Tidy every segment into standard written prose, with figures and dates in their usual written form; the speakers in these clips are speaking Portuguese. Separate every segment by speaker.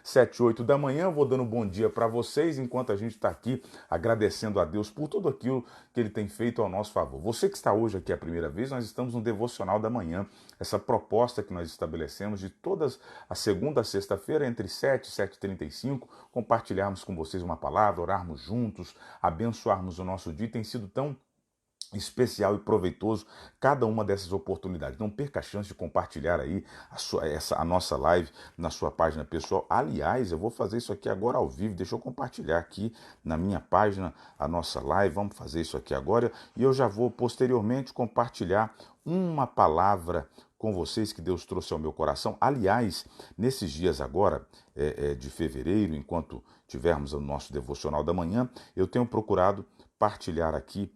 Speaker 1: 7, 8 da manhã. Vou dando bom dia para vocês, enquanto a gente está aqui agradecendo a Deus por tudo aquilo que Ele tem feito ao nosso favor. Você que está hoje aqui a primeira vez, nós estamos no Devocional da Manhã, essa proposta que nós estabelecemos de todas a segunda a sexta-feira, entre 7 e 7h35, compartilharmos com vocês uma palavra, orarmos juntos, abençoarmos o nosso dia. Tem sido tão especial e proveitoso cada uma dessas oportunidades. Não perca a chance de compartilhar aí a nossa live na sua página pessoal. Aliás, eu vou fazer isso aqui agora ao vivo. Deixa eu compartilhar aqui na minha página a nossa live. Vamos fazer isso aqui agora e eu já vou posteriormente compartilhar uma palavra com vocês que Deus trouxe ao meu coração. Aliás, nesses dias agora de fevereiro, enquanto tivermos o nosso devocional da manhã, eu tenho procurado partilhar aqui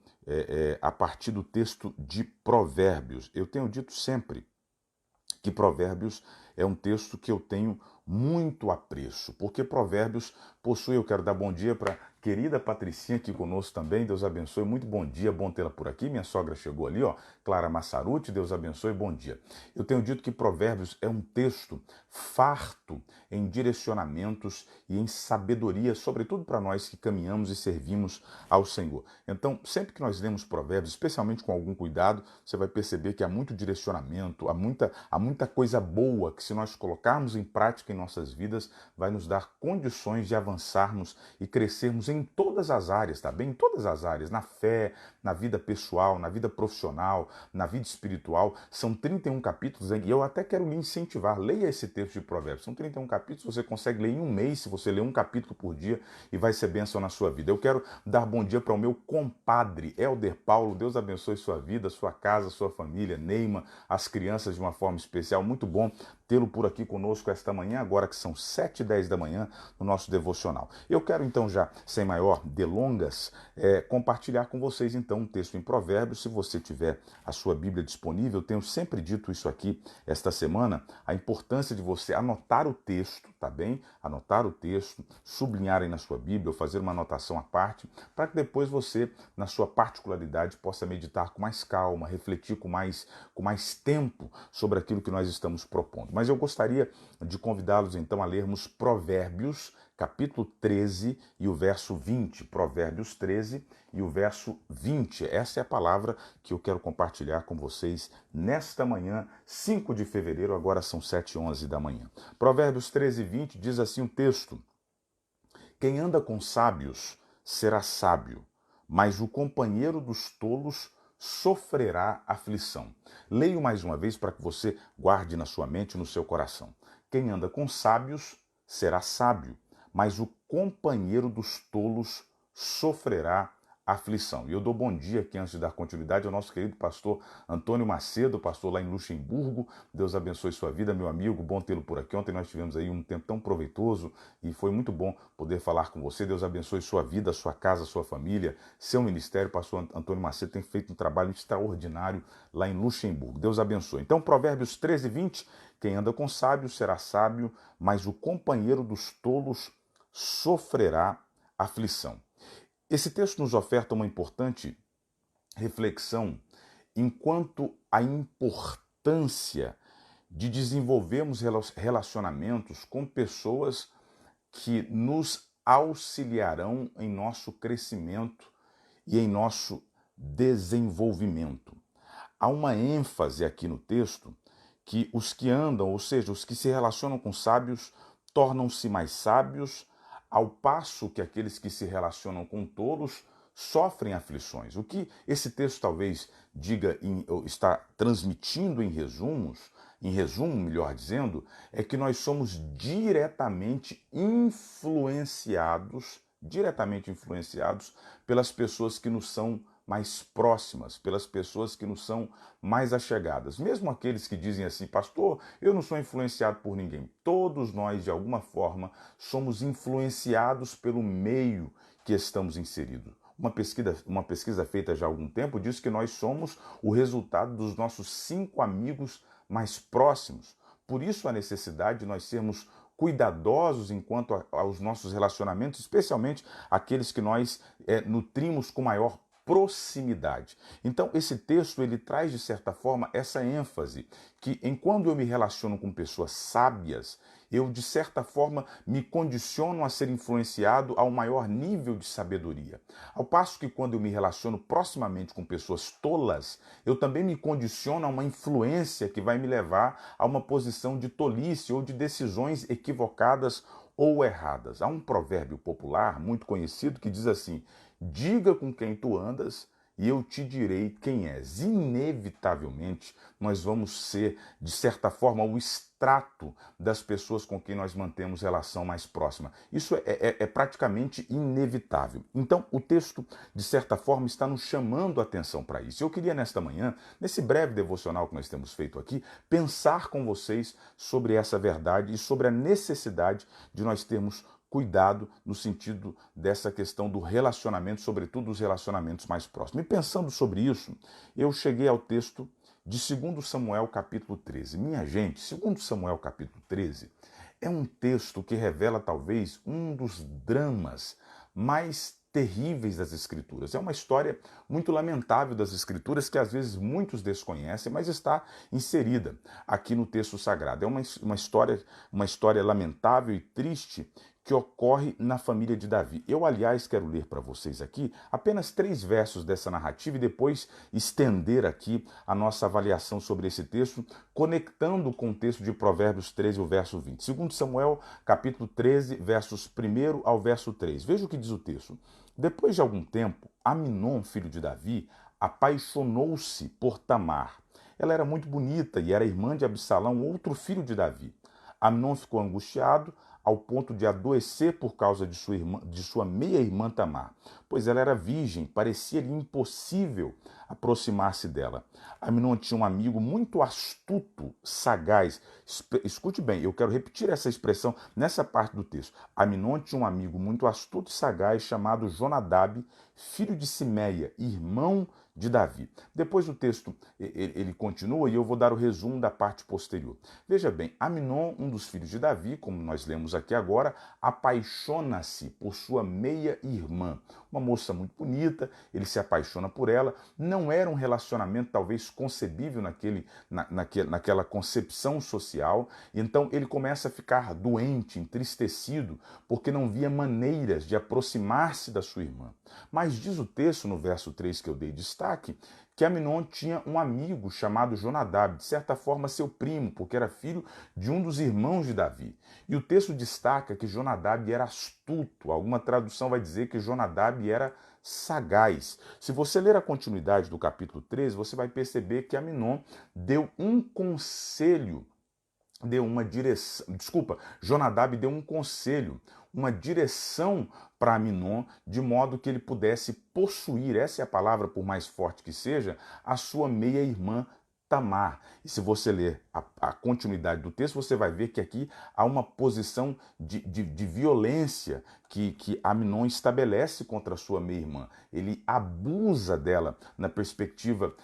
Speaker 1: a partir do texto de Provérbios. Eu tenho dito sempre que Provérbios é um texto que eu tenho muito apreço, porque Provérbios possui, eu quero dar bom dia para querida Patricinha aqui conosco também, Deus abençoe, muito bom dia, bom tê-la por aqui, minha sogra chegou ali, ó, Clara Massaruti, Deus abençoe, bom dia. Eu tenho dito que Provérbios é um texto farto em direcionamentos e em sabedoria, sobretudo para nós que caminhamos e servimos ao Senhor. Então, sempre que nós lemos Provérbios, especialmente com algum cuidado, você vai perceber que há muito direcionamento, há muita coisa boa que, se nós colocarmos em prática em nossas vidas, vai nos dar condições de avançarmos e crescermos em todas as áreas, tá bem? Em todas as áreas, na fé, na vida pessoal, na vida profissional, na vida espiritual. São 31 capítulos e eu até quero lhe incentivar, leia esse texto de Provérbios. São 31 capítulos, você consegue ler em um mês, se você ler um capítulo por dia, e vai ser bênção na sua vida. Eu quero dar bom dia para o meu compadre, Helder Paulo. Deus abençoe sua vida, sua casa, sua família, Neima, as crianças de uma forma especial. Muito bom tê-lo por aqui conosco esta manhã, agora que são 7h10 da manhã, no nosso devocional. Eu quero então, já sem maior delongas, compartilhar com vocês então um texto em Provérbios. Se você tiver a sua Bíblia disponível, eu tenho sempre dito isso aqui esta semana, a importância de você anotar o texto, tá bem? Anotar o texto, sublinhar aí na sua Bíblia ou fazer uma anotação à parte, para que depois você, na sua particularidade, possa meditar com mais calma, refletir com mais tempo sobre aquilo que nós estamos propondo. Mas eu gostaria de convidá-los então a lermos Provérbios, capítulo 13 e o verso 20. Provérbios 13 e o verso 20. Essa é a palavra que eu quero compartilhar com vocês nesta manhã, 5 de fevereiro, agora são 7h11 da manhã. Provérbios 13 e 20 diz assim o texto: quem anda com sábios será sábio, mas o companheiro dos tolos sofrerá aflição. Leio mais uma vez para que você guarde na sua mente e no seu coração. Quem anda com sábios será sábio, mas o companheiro dos tolos sofrerá aflição. E eu dou bom dia aqui, antes de dar continuidade, ao nosso querido pastor Antônio Macedo, pastor lá em Luxemburgo. Deus abençoe sua vida, meu amigo, bom tê-lo por aqui. Ontem nós tivemos aí um tempo tão proveitoso e foi muito bom poder falar com você. Deus abençoe sua vida, sua casa, sua família, seu ministério. Pastor Antônio Macedo tem feito um trabalho extraordinário lá em Luxemburgo. Deus abençoe. Então, Provérbios 13, 20, quem anda com sábios será sábio, mas o companheiro dos tolos sofrerá aflição. Esse texto nos oferta uma importante reflexão enquanto à importância de desenvolvermos relacionamentos com pessoas que nos auxiliarão em nosso crescimento e em nosso desenvolvimento. Há uma ênfase aqui no texto que os que andam, ou seja, os que se relacionam com sábios, tornam-se mais sábios, ao passo que aqueles que se relacionam com tolos sofrem aflições. O que esse texto talvez diga, está transmitindo em resumo, melhor dizendo, é que nós somos diretamente influenciados pelas pessoas que nos são mais próximas, pelas pessoas que nos são mais achegadas. Mesmo aqueles que dizem assim: pastor, eu não sou influenciado por ninguém. Todos nós, de alguma forma, somos influenciados pelo meio que estamos inseridos. Uma pesquisa feita já há algum tempo diz que nós somos o resultado dos nossos 5 amigos mais próximos. Por isso a necessidade de nós sermos cuidadosos enquanto aos nossos relacionamentos, especialmente aqueles que nós nutrimos com maior proximidade. Então, esse texto ele traz, de certa forma, essa ênfase, que enquanto eu me relaciono com pessoas sábias, eu, de certa forma, me condiciono a ser influenciado ao maior nível de sabedoria. Ao passo que quando eu me relaciono proximamente com pessoas tolas, eu também me condiciono a uma influência que vai me levar a uma posição de tolice ou de decisões equivocadas ou erradas. Há um provérbio popular muito conhecido que diz assim: diga com quem tu andas e eu te direi quem és. Inevitavelmente, nós vamos ser, de certa forma, o extrato das pessoas com quem nós mantemos relação mais próxima. Isso é praticamente inevitável. Então, o texto, de certa forma, está nos chamando a atenção para isso. Eu queria, nesta manhã, nesse breve devocional que nós temos feito aqui, pensar com vocês sobre essa verdade e sobre a necessidade de nós termos cuidado no sentido dessa questão do relacionamento, sobretudo os relacionamentos mais próximos. E pensando sobre isso, eu cheguei ao texto de 2 Samuel capítulo 13. Minha gente, 2 Samuel capítulo 13 é um texto que revela talvez um dos dramas mais terríveis das Escrituras. É uma história muito lamentável das Escrituras que às vezes muitos desconhecem, mas está inserida aqui no texto sagrado. É uma história lamentável e triste que ocorre na família de Davi. Eu, aliás, quero ler para vocês aqui apenas 3 versos dessa narrativa e depois estender aqui a nossa avaliação sobre esse texto, conectando com o texto de Provérbios 13, o verso 20. 2 Samuel, capítulo 13, versos 1 ao verso 3. Veja o que diz o texto. Depois de algum tempo, Aminon, filho de Davi, apaixonou-se por Tamar. Ela era muito bonita e era irmã de Absalão, outro filho de Davi. Aminon ficou angustiado ao ponto de adoecer por causa de sua meia-irmã Tamar, pois ela era virgem, parecia-lhe impossível aproximar-se dela. Aminon tinha um amigo muito astuto, sagaz. Escute bem, eu quero repetir essa expressão nessa parte do texto. Aminon tinha um amigo muito astuto e sagaz chamado Jonadab, filho de Simeia, irmão de Davi. Depois o texto ele continua e eu vou dar o resumo da parte posterior. Veja bem, Aminon, um dos filhos de Davi, como nós lemos aqui agora, apaixona-se por sua meia-irmã. Uma moça muito bonita, ele se apaixona por ela. Não era um relacionamento talvez concebível naquela concepção social. Então ele começa a ficar doente, entristecido, porque não via maneiras de aproximar-se da sua irmã. Mas diz o texto no verso 3 que eu dei destaque, que Aminon tinha um amigo chamado Jonadab, de certa forma seu primo, porque era filho de um dos irmãos de Davi. E o texto destaca que Jonadab era astuto. Alguma tradução vai dizer que Jonadab era sagaz. Se você ler a continuidade do capítulo 13, você vai perceber que Aminon deu um conselho, Jonadab deu um conselho, uma direção para Aminon, de modo que ele pudesse possuir, essa é a palavra por mais forte que seja, a sua meia-irmã Tamar. E se você ler a continuidade do texto, você vai ver que aqui há uma posição de violência que Aminon estabelece contra a sua meia-irmã. Ele abusa dela na perspectiva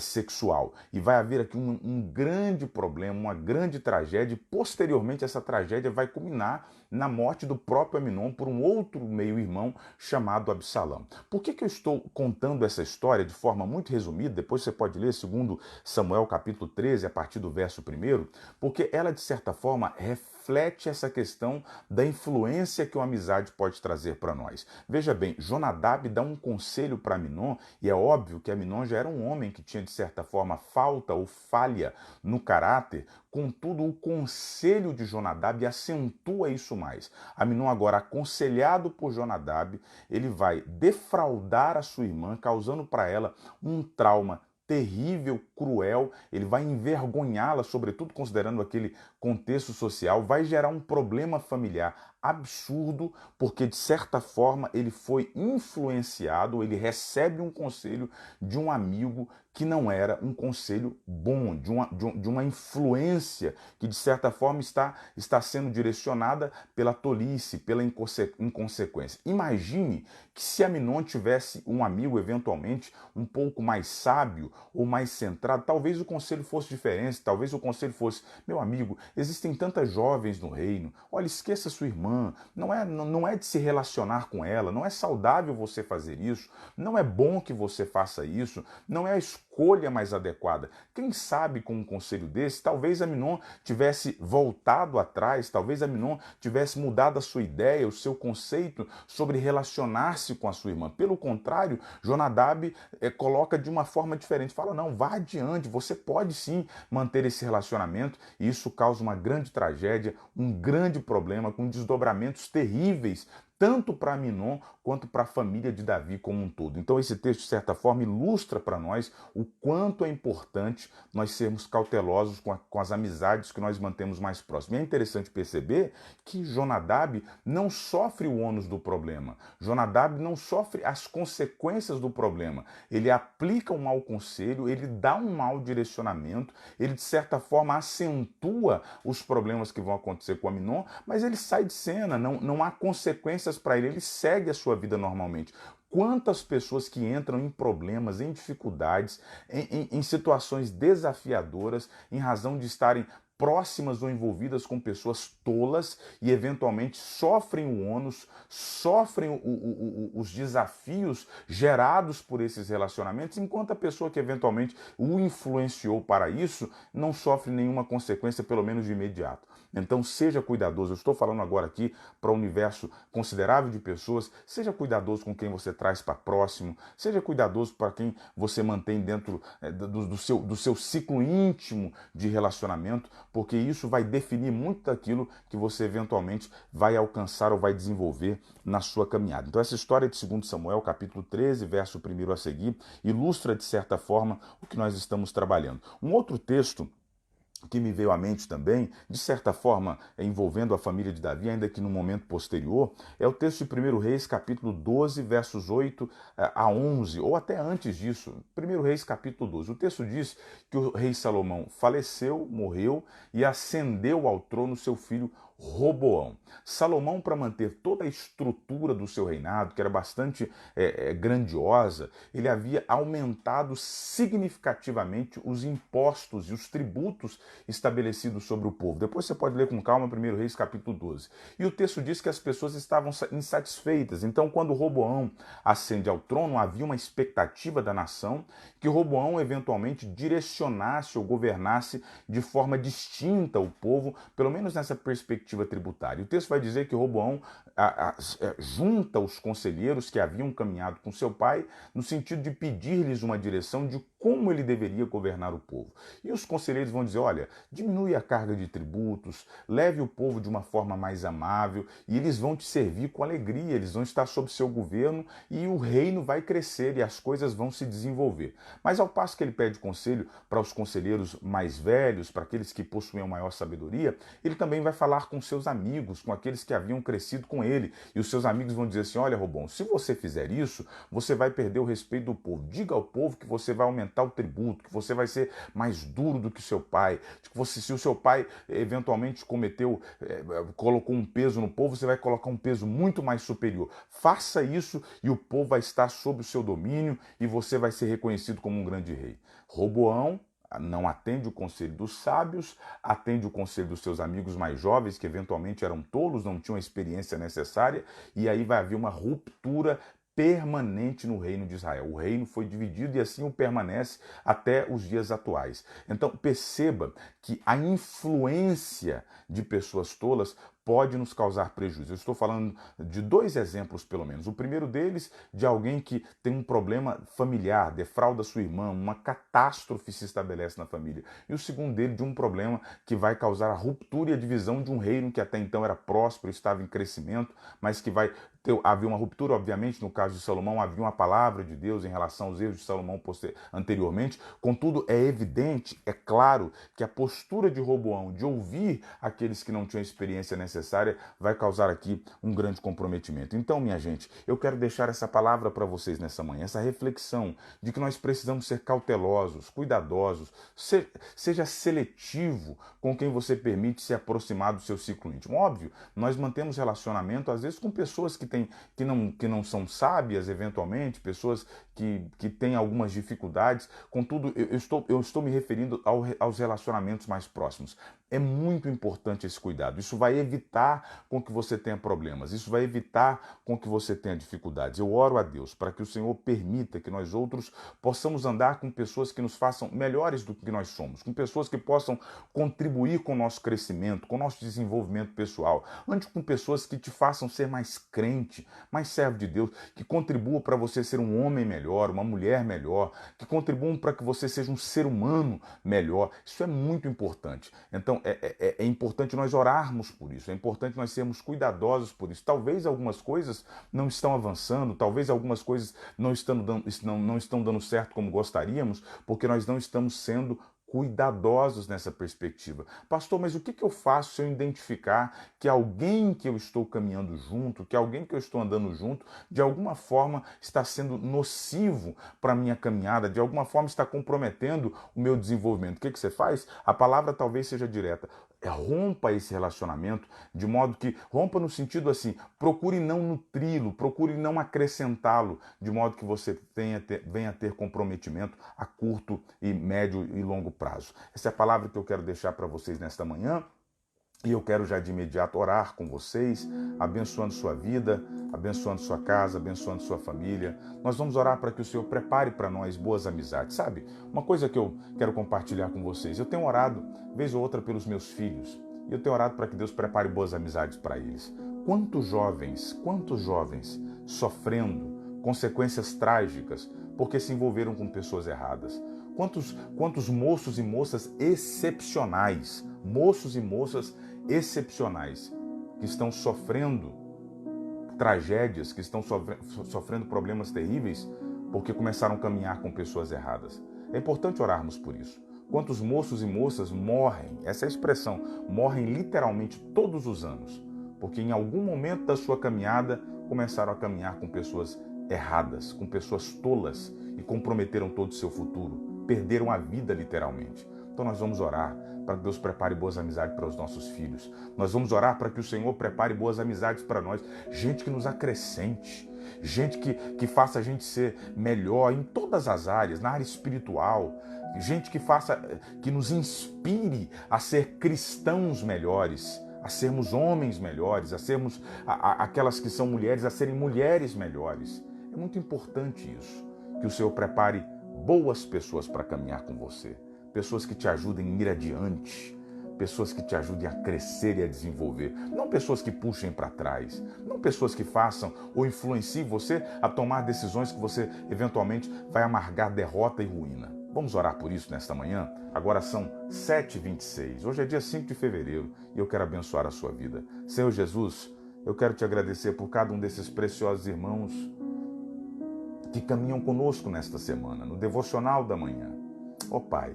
Speaker 1: sexual. E vai haver aqui um grande problema, uma grande tragédia, e posteriormente essa tragédia vai culminar na morte do próprio Aminon por um outro meio-irmão chamado Absalão. Por que eu estou contando essa história de forma muito resumida? Depois você pode ler 2 Samuel capítulo 13, a partir do verso 1, porque ela, de certa forma, reflete essa questão da influência que uma amizade pode trazer para nós. Veja bem, Jonadab dá um conselho para Aminon, e é óbvio que Aminon já era um homem que tinha, de certa forma, falta ou falha no caráter. Contudo, o conselho de Jonadab acentua isso mais. Aminon, agora aconselhado por Jonadab, ele vai defraudar a sua irmã, causando para ela um trauma terrível, cruel, ele vai envergonhá-la, sobretudo considerando aquele contexto social, vai gerar um problema familiar absurdo, porque de certa forma ele foi influenciado, ele recebe um conselho de um amigo que não era um conselho bom, de uma influência que, de certa forma, está sendo direcionada pela tolice, pela inconsequência. Imagine que se Aminon tivesse um amigo, eventualmente, um pouco mais sábio ou mais centrado, talvez o conselho fosse diferente, talvez o conselho fosse: meu amigo, existem tantas jovens no reino, olha, esqueça sua irmã, não é de se relacionar com ela, não é saudável você fazer isso, não é bom que você faça isso, não é a escolha mais adequada. Quem sabe com um conselho desse, talvez Aminon tivesse voltado atrás, talvez Aminon tivesse mudado a sua ideia, o seu conceito sobre relacionar-se com a sua irmã. Pelo contrário, Jonadab coloca de uma forma diferente, fala: não, vá adiante, você pode sim manter esse relacionamento, e isso causa uma grande tragédia, um grande problema, com desdobramentos terríveis, tanto para Aminon quanto para a família de Davi como um todo. Então esse texto, de certa forma, ilustra para nós o quanto é importante nós sermos cautelosos com as amizades que nós mantemos mais próximas. E é interessante perceber que Jonadab não sofre o ônus do problema. Jonadab não sofre as consequências do problema. Ele aplica um mau conselho, ele dá um mau direcionamento, ele, de certa forma, acentua os problemas que vão acontecer com Aminon, mas ele sai de cena, não há consequências para ele segue a sua vida normalmente. Quantas pessoas que entram em problemas, em dificuldades, em situações desafiadoras, em razão de estarem próximas ou envolvidas com pessoas tolas e eventualmente sofrem o ônus, sofrem os desafios gerados por esses relacionamentos, enquanto a pessoa que eventualmente o influenciou para isso não sofre nenhuma consequência, pelo menos de imediato. Então seja cuidadoso, eu estou falando agora aqui para um universo considerável de pessoas, seja cuidadoso com quem você traz para próximo, seja cuidadoso para quem você mantém dentro do seu ciclo íntimo de relacionamento, porque isso vai definir muito daquilo que você eventualmente vai alcançar ou vai desenvolver na sua caminhada. Então essa história de 2 Samuel, capítulo 13, verso 1 a seguir, ilustra de certa forma o que nós estamos trabalhando. Um outro texto que me veio à mente também, de certa forma envolvendo a família de Davi, ainda que num momento posterior, é o texto de 1 Reis, capítulo 12, versos 8 a 11, ou até antes disso, 1 Reis, capítulo 12. O texto diz que o rei Salomão faleceu, morreu e ascendeu ao trono seu filho Roboão. Salomão, para manter toda a estrutura do seu reinado, que era bastante grandiosa, ele havia aumentado significativamente os impostos e os tributos estabelecidos sobre o povo. Depois você pode ler com calma 1 Reis capítulo 12. E o texto diz que as pessoas estavam insatisfeitas. Então, quando Roboão ascende ao trono, havia uma expectativa da nação que Roboão eventualmente direcionasse ou governasse de forma distinta o povo, pelo menos nessa perspectiva tributária. O texto vai dizer que Roboão junta os conselheiros que haviam caminhado com seu pai no sentido de pedir-lhes uma direção de como ele deveria governar o povo. E os conselheiros vão dizer: olha, diminui a carga de tributos, leve o povo de uma forma mais amável e eles vão te servir com alegria, eles vão estar sob seu governo e o reino vai crescer e as coisas vão se desenvolver. Mas ao passo que ele pede conselho para os conselheiros mais velhos, para aqueles que possuíam maior sabedoria, ele também vai falar com seus amigos, com aqueles que haviam crescido com ele. E os seus amigos vão dizer assim: olha, Roboão, se você fizer isso, você vai perder o respeito do povo. Diga ao povo que você vai aumentar o tributo, que você vai ser mais duro do que seu pai, que você, se o seu pai eventualmente colocou um peso no povo, você vai colocar um peso muito mais superior. Faça isso e o povo vai estar sob o seu domínio e você vai ser reconhecido como um grande rei. Roboão não atende o conselho dos sábios, atende o conselho dos seus amigos mais jovens, que eventualmente eram tolos, não tinham a experiência necessária, e aí vai haver uma ruptura permanente no reino de Israel. O reino foi dividido e assim o permanece até os dias atuais. Então perceba que a influência de pessoas tolas pode nos causar prejuízo. Eu estou falando de dois exemplos, pelo menos. O primeiro deles, de alguém que tem um problema familiar, defrauda sua irmã, uma catástrofe se estabelece na família. E o segundo dele, de um problema que vai causar a ruptura e a divisão de um reino que até então era próspero, estava em crescimento, mas que vai havia uma ruptura, obviamente, no caso de Salomão, havia uma palavra de Deus em relação aos erros de Salomão anteriormente. Contudo, é evidente, é claro, que a postura de Roboão de ouvir aqueles que não tinham experiência necessária desnecessária vai causar aqui um grande comprometimento. Então, minha gente, eu quero deixar essa palavra para vocês nessa manhã, essa reflexão de que nós precisamos ser cautelosos, cuidadosos, seja seletivo com quem você permite se aproximar do seu ciclo íntimo. Óbvio, nós mantemos relacionamento às vezes com pessoas que não são sábias, eventualmente, pessoas que têm algumas dificuldades. Contudo, eu estou me referindo aos relacionamentos mais próximos. É muito importante esse cuidado. Isso vai evitar com que você tenha problemas. Isso vai evitar com que você tenha dificuldades. Eu oro a Deus para que o Senhor permita que nós outros possamos andar com pessoas que nos façam melhores do que nós somos, com pessoas que possam contribuir com o nosso crescimento, com o nosso desenvolvimento pessoal. Ande com pessoas que te façam ser mais crente, mais servo de Deus, que contribuam para você ser um homem melhor, uma mulher melhor, que contribuam para que você seja um ser humano melhor. Isso é muito importante. Então, é importante nós orarmos por isso, é importante nós sermos cuidadosos por isso. Talvez algumas coisas não estão avançando, talvez algumas coisas não estão dando certo como gostaríamos, porque nós não estamos sendo cuidadosos nessa perspectiva. Pastor, mas o que eu faço se eu identificar que alguém que eu estou caminhando junto, que alguém que eu estou andando junto, de alguma forma está sendo nocivo para a minha caminhada, de alguma forma está comprometendo o meu desenvolvimento? O que você faz? A palavra talvez seja direta. Rompa esse relacionamento, de modo que, rompa no sentido assim, procure não nutri-lo, procure não acrescentá-lo, de modo que você venha a ter comprometimento a curto e médio e longo prazo. Essa é a palavra que eu quero deixar para vocês nesta manhã. E eu quero já de imediato orar com vocês, abençoando sua vida, abençoando sua casa, abençoando sua família. Nós vamos orar para que o Senhor prepare para nós boas amizades. Sabe, uma coisa que eu quero compartilhar com vocês. Eu tenho orado, vez ou outra, pelos meus filhos. E eu tenho orado para que Deus prepare boas amizades para eles. Quantos jovens sofrendo consequências trágicas porque se envolveram com pessoas erradas. Quantos moços e moças excepcionais, que estão sofrendo tragédias, que estão sofrendo problemas terríveis porque começaram a caminhar com pessoas erradas. É importante orarmos por isso. Quantos moços e moças morrem, essa é a expressão, morrem literalmente todos os anos, porque em algum momento da sua caminhada começaram a caminhar com pessoas erradas, com pessoas tolas e comprometeram todo o seu futuro, perderam a vida literalmente. Então nós vamos orar para que Deus prepare boas amizades para os nossos filhos. Nós vamos orar para que o Senhor prepare boas amizades para nós, gente que nos acrescente, gente que faça a gente ser melhor em todas as áreas, na área espiritual, gente que nos inspire a ser cristãos melhores, a sermos homens melhores, a sermos aquelas que são mulheres, a serem mulheres melhores. É muito importante isso, que o Senhor prepare boas pessoas para caminhar com você, pessoas que te ajudem a ir adiante, pessoas que te ajudem a crescer e a desenvolver, não pessoas que puxem para trás, não pessoas que façam ou influenciem você a tomar decisões que você eventualmente vai amargar derrota e ruína. Vamos orar por isso nesta manhã? Agora são 7h26, hoje é dia 5 de fevereiro e eu quero abençoar a sua vida. Senhor Jesus, eu quero te agradecer por cada um desses preciosos irmãos que caminham conosco nesta semana, no devocional da manhã. Ó Pai,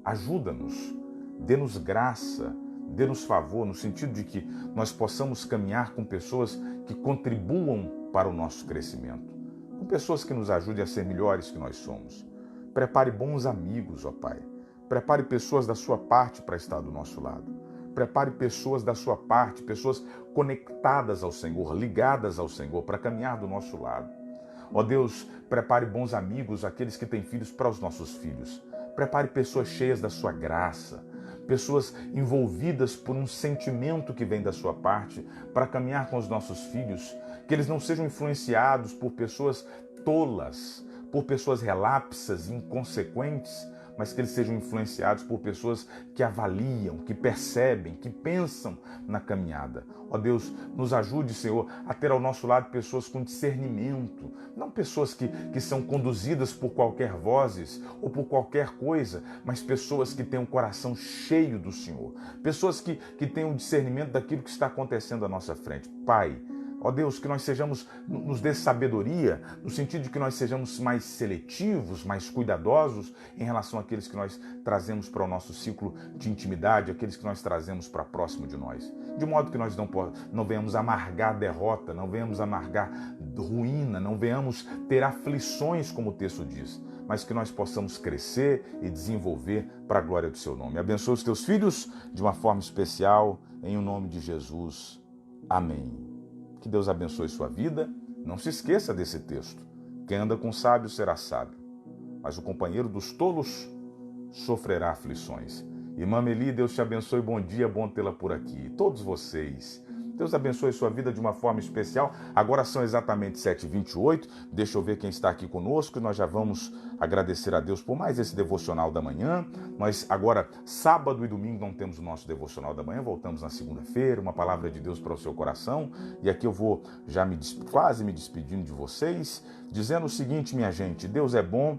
Speaker 1: ajuda-nos, dê-nos graça, dê-nos favor, no sentido de que nós possamos caminhar com pessoas que contribuam para o nosso crescimento, com pessoas que nos ajudem a ser melhores que nós somos. Prepare bons amigos, ó Pai. Prepare pessoas da sua parte para estar do nosso lado. Prepare pessoas da sua parte, pessoas conectadas ao Senhor, ligadas ao Senhor, para caminhar do nosso lado. Ó Deus, prepare bons amigos, aqueles que têm filhos, para os nossos filhos. Prepare pessoas cheias da sua graça, pessoas envolvidas por um sentimento que vem da sua parte para caminhar com os nossos filhos, que eles não sejam influenciados por pessoas tolas, por pessoas relapsas, inconsequentes, mas que eles sejam influenciados por pessoas que avaliam, que percebem, que pensam na caminhada. Ó Deus, nos ajude, Senhor, a ter ao nosso lado pessoas com discernimento, não pessoas que são conduzidas por qualquer vozes ou por qualquer coisa, mas pessoas que têm um coração cheio do Senhor, pessoas que têm um discernimento daquilo que está acontecendo à nossa frente. Pai, Ó Deus, que nós nos dê sabedoria, no sentido de que nós sejamos mais seletivos, mais cuidadosos em relação àqueles que nós trazemos para o nosso ciclo de intimidade, aqueles que nós trazemos para próximo de nós. De modo que nós não venhamos amargar derrota, não venhamos amargar ruína, não venhamos ter aflições, como o texto diz, mas que nós possamos crescer e desenvolver para a glória do seu nome. Abençoa os teus filhos de uma forma especial, em o nome de Jesus. Amém. Que Deus abençoe sua vida. Não se esqueça desse texto. Quem anda com sábio será sábio, mas o companheiro dos tolos sofrerá aflições. Irmã Meli, Deus te abençoe. Bom dia, bom tê-la por aqui. Todos vocês. Deus abençoe sua vida de uma forma especial. Agora são exatamente 7h28. Deixa eu ver quem está aqui conosco. Nós já vamos agradecer a Deus por mais esse devocional da manhã. Nós agora, sábado e domingo, não temos o nosso devocional da manhã. Voltamos na segunda-feira. Uma palavra de Deus para o seu coração. E aqui eu vou já quase me despedindo de vocês, dizendo o seguinte, minha gente. Deus é bom.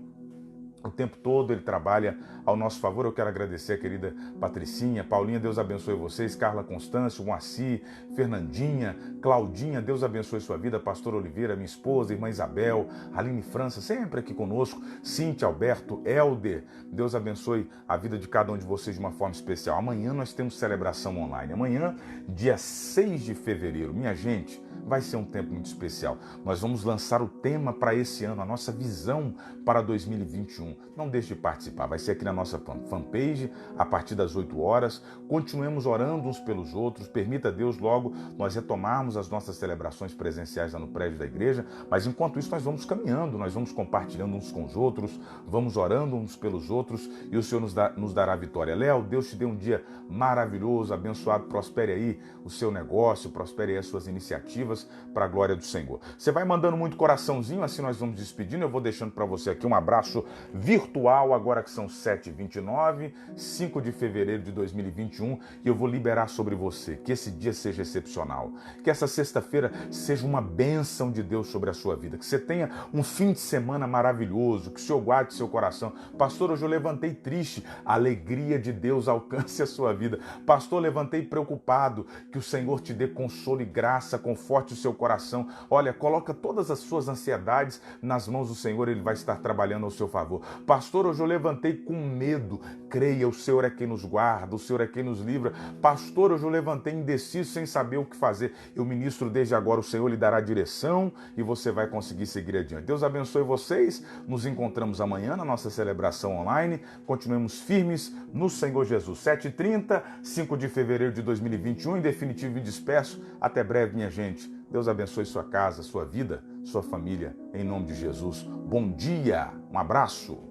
Speaker 1: O tempo todo ele trabalha ao nosso favor. Eu quero agradecer a querida Patricinha, Paulinha, Deus abençoe vocês, Carla Constâncio, Moacir, Fernandinha, Claudinha, Deus abençoe sua vida, Pastor Oliveira, minha esposa, irmã Isabel, Aline França, sempre aqui conosco, Cíntia, Alberto, Helder, Deus abençoe a vida de cada um de vocês de uma forma especial. Amanhã nós temos celebração online, amanhã, dia 6 de fevereiro, minha gente, vai ser um tempo muito especial. Nós vamos lançar o tema para esse ano, a nossa visão para 2021. Não deixe de participar, vai ser aqui na nossa fanpage, a partir das 8 horas. Continuemos orando uns pelos outros, permita Deus logo nós retomarmos as nossas celebrações presenciais lá no prédio da igreja, mas enquanto isso nós vamos caminhando, nós vamos compartilhando uns com os outros, vamos orando uns pelos outros e o Senhor nos dará vitória. Léo, Deus te dê um dia maravilhoso, abençoado, prospere aí o seu negócio, prospere aí as suas iniciativas, para a glória do Senhor. Você vai mandando muito coraçãozinho, assim nós vamos despedindo. Eu vou deixando para você aqui um abraço virtual, agora que são 7h29, 5 de fevereiro de 2021, e eu vou liberar sobre você que esse dia seja excepcional, que essa sexta-feira seja uma bênção de Deus sobre a sua vida, que você tenha um fim de semana maravilhoso, que o Senhor guarde seu coração. Pastor, hoje eu levantei triste, a alegria de Deus alcance a sua vida. Pastor, levantei preocupado, que o Senhor te dê consolo e graça, conforte o seu coração. Olha, coloca todas as suas ansiedades nas mãos do Senhor, Ele vai estar trabalhando ao seu favor. Pastor, hoje eu levantei com medo. Creia, o Senhor é quem nos guarda, o Senhor é quem nos livra. Pastor, hoje eu levantei indeciso, sem saber o que fazer. Eu ministro desde agora, o Senhor lhe dará direção e você vai conseguir seguir adiante. Deus abençoe vocês. Nos encontramos amanhã na nossa celebração online. Continuemos firmes no Senhor Jesus. 7h30, 5 de fevereiro de 2021. Em definitivo, me despeço. Até breve, minha gente. Deus abençoe sua casa, sua vida, sua família, em nome de Jesus. Bom dia, um abraço.